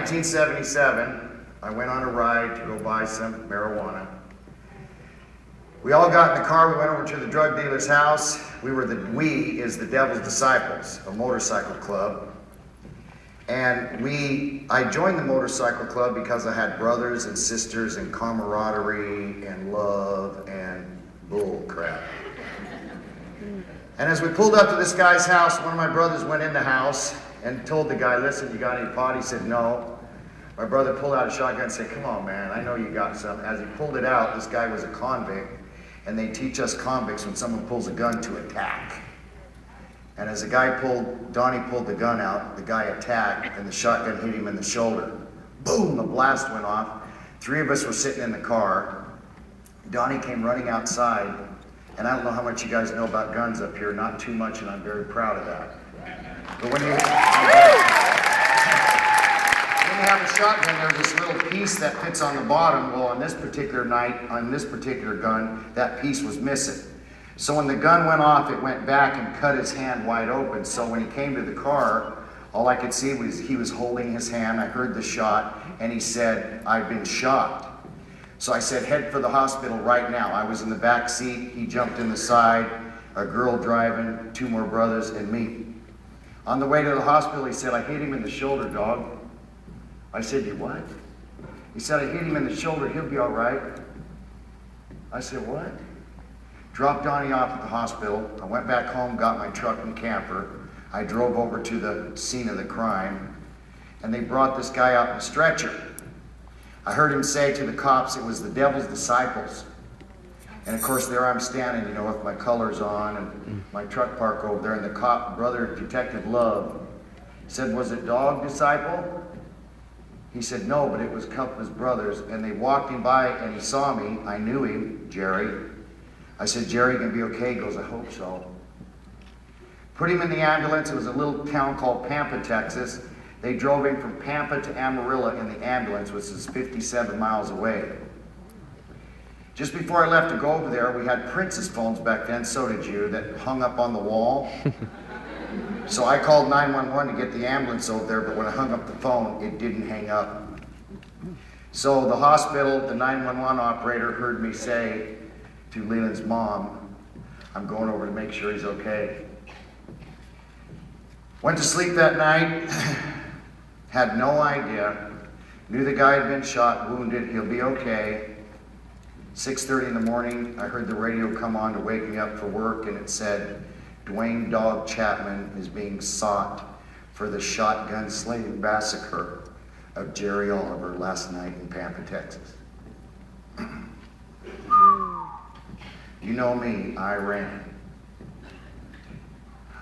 1977, I went on a ride to go buy some marijuana. We all got in the car, we went over to the drug dealer's house. We is the Devil's Disciples, a motorcycle club. And I joined the motorcycle club because I had brothers and sisters and camaraderie and love and bull crap. And as we pulled up to this guy's house, one of my brothers went in the house and told the guy, listen, you got any pot? He said, no. My brother pulled out a shotgun and said, come on, man, I know you got some. As he pulled it out, this guy was a convict, and they teach us convicts when someone pulls a gun to attack. And as Donnie pulled the gun out, the guy attacked, and the shotgun hit him in the shoulder. Boom, the blast went off. 3 of us were sitting in the car. Donnie came running outside, and I don't know how much you guys know about guns up here, not too much, and I'm very proud of that. But when you have a shotgun, there's this little piece that fits on the bottom. Well, on this particular night, on this particular gun, that piece was missing. So when the gun went off, it went back and cut his hand wide open. So when he came to the car, all I could see was he was holding his hand. I heard the shot, and he said, I've been shot. So I said, head for the hospital right now. I was in the back seat. He jumped in the side, a girl driving, 2 more brothers, and me. On the way to the hospital, he said, I hit him in the shoulder, dog. I said, you what? He said, I hit him in the shoulder. He'll be all right. I said, what? Dropped Donnie off at the hospital. I went back home, got my truck and camper. I drove over to the scene of the crime, and they brought this guy out in a stretcher. I heard him say to the cops it was the Devil's Disciples. And of course, there I'm standing, with my colors on and my truck parked over there, and the cop, brother, Detective Love, said, was it Dog Disciple? He said, no, but it was a couple of his brothers, and they walked him by, and he saw me. I knew him, Jerry. I said, Jerry, you gonna be okay? He goes, I hope so. Put him in the ambulance. It was a little town called Pampa, Texas. They drove him from Pampa to Amarillo in the ambulance, which is 57 miles away. Just before I left to go over there, we had Princess phones back then, so did you, that hung up on the wall. So I called 911 to get the ambulance over there, but when I hung up the phone, it didn't hang up. So the hospital, the 911 operator heard me say to Leland's mom, I'm going over to make sure he's okay. Went to sleep that night, had no idea, knew the guy had been shot, wounded, he'll be okay. 6:30 in the morning, I heard the radio come on to wake me up for work, and it said, Dwayne Dog Chapman is being sought for the shotgun slaying massacre of Jerry Oliver last night in Pampa, Texas. You know me, I ran.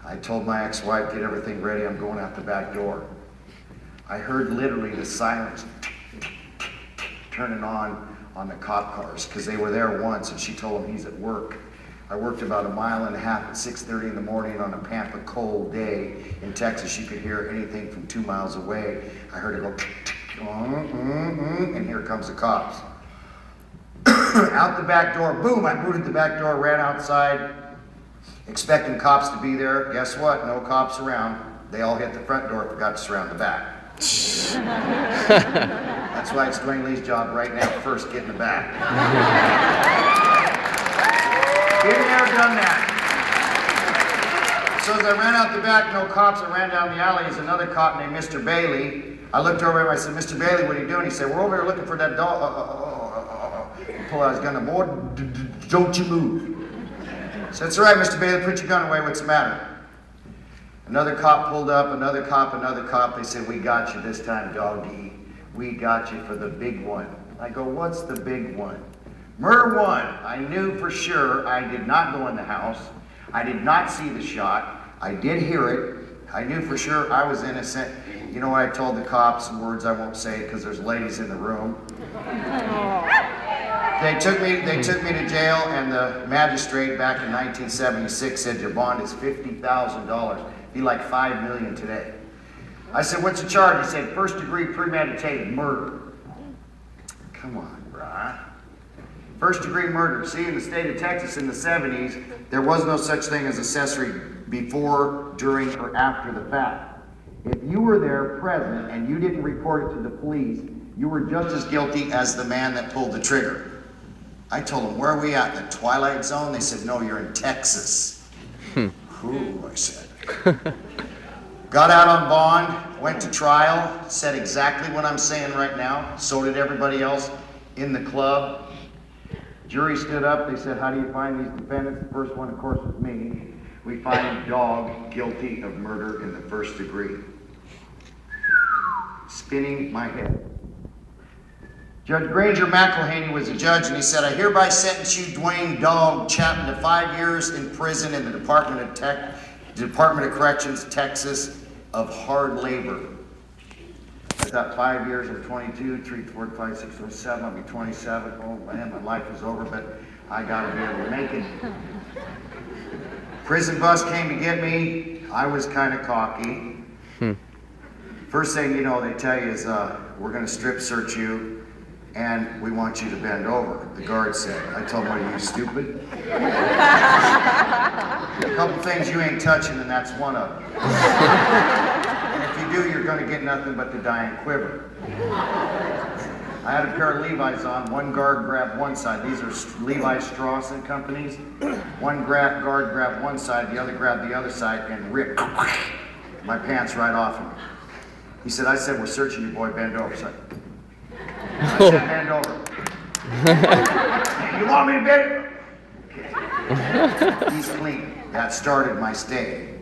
I told my ex-wife, get everything ready, I'm going out the back door. I heard literally the silence turning on the cop cars, because they were there once, and she told him he's at work. I worked about 1.5 miles at 6:30 in the morning on a Pampa cold day in Texas. You could hear anything from 2 miles away. I heard it go, and here comes the cops. Out the back door, boom, I booted the back door, ran outside, expecting cops to be there. Guess what? No cops around. They all hit the front door, forgot to surround the back. That's why it's Dwayne Lee's job right now, first get in the back. Been there, done that. So as I ran out the back, no cops, I ran down the alley. There's another cop named Mr. Bailey. I looked over at him, I said, Mr. Bailey, what are you doing? He said, we're over here looking for that dog. He pulled out his gun, boy, don't you move. I said, it's all right, Mr. Bailey, put your gun away, what's the matter? Another cop pulled up, another cop. They said, we got you this time, doggy. We got you for the big one. I go, what's the big one? Murder one. I knew for sure I did not go in the house. I did not see the shot. I did hear it. I knew for sure I was innocent. You know what I told the cops? Some words I won't say because there's ladies in the room. They took me to jail, and the magistrate back in 1976 said your bond is $50,000. Be like $5 million today. I said, what's the charge? He said, first-degree premeditated murder. Come on, brah. First-degree murder. See, in the state of Texas in the 70s, there was no such thing as accessory before, during, or after the fact. If you were there present and you didn't report it to the police, you were just as guilty as the man that pulled the trigger. I told them, where are we at, in the Twilight Zone? They said, no, you're in Texas. Who, I said. Got out on bond, went to trial, said exactly what I'm saying right now. So did everybody else in the club. Jury stood up, they said, how do you find these defendants? The first one, of course, was me. We find Dog guilty of murder in the first degree. Spinning my head. Judge Granger McElhaney was a judge, and he said, I hereby sentence you, Dwayne Dog Chapman, to 5 years in prison in the Department of Corrections, Texas, of hard labor. I thought 5 years, I'm 22, 3, 4, 5, 6, 7, 7, I'll be 27. Oh man, my life is over, but I gotta be able to make it. Prison bus came to get me. I was kind of cocky. First thing you know, they tell you is, we're gonna strip search you, and we want you to bend over, the guard said. I told him, what are you, stupid? A couple things you ain't touching, and that's one of them. And if you do, you're gonna get nothing but the dying quiver. I had a pair of Levi's on. One guard grabbed one side. These are Levi Strauss and Companies. One guard grabbed one side, the other grabbed the other side, and ripped my pants right off him. He said, I said, we're searching you, boy, bend over. So I said, bend over. You want me to bend? Okay. He's clean. That started my stay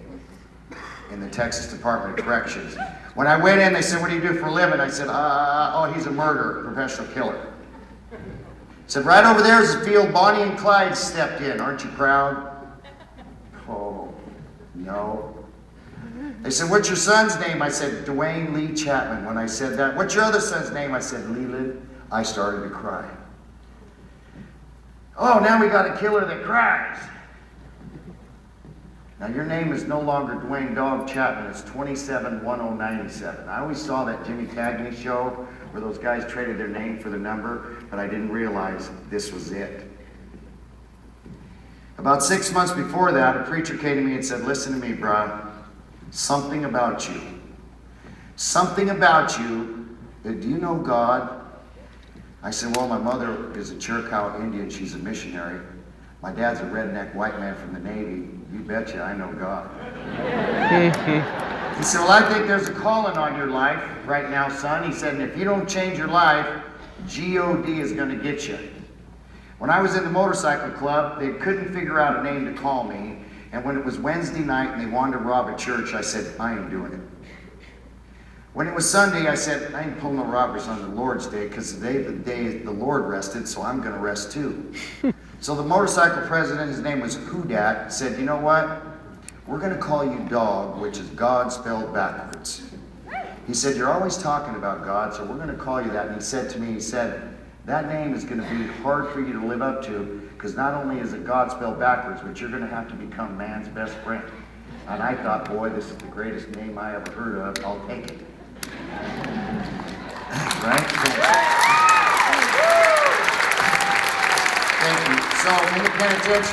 in the Texas Department of Corrections. When I went in, they said, what do you do for a living? I said, oh, he's a murderer, professional killer. Said, right over there is the field Bonnie and Clyde stepped in. Aren't you proud? Oh, no. They said, what's your son's name? I said, Dwayne Lee Chapman. When I said that, what's your other son's name? I said, Leland. I started to cry. Oh, now we got a killer that cries. Now your name is no longer Dwayne Dog Chapman, it's 271097. I always saw that Jimmy Cagney show where those guys traded their name for the number, but I didn't realize this was it. About 6 months before that, a preacher came to me and said, listen to me, brah, something about you. Something about you, do you know God? I said, well, my mother is a Chiricahua Indian, she's a missionary. My dad's a redneck white man from the Navy. You betcha, I know God. He said, well, I think there's a calling on your life right now, son. He said, and if you don't change your life, G.O.D. is going to get you. When I was in the motorcycle club, they couldn't figure out a name to call me. And when it was Wednesday night and they wanted to rob a church, I said, I ain't doing it. When it was Sunday, I said, I ain't pulling no robbers on the Lord's Day because today the day the Lord rested, so I'm going to rest too. So the motorcycle president, his name was Hoodat, said, you know what? We're going to call you Dog, which is God spelled backwards. He said, you're always talking about God, so we're going to call you that. And he said to me, he said, that name is going to be hard for you to live up to because not only is it God spelled backwards, but you're going to have to become man's best friend. And I thought, boy, this is the greatest name I ever heard of. I'll take it. Right? Thank you. So, in the penitentiary,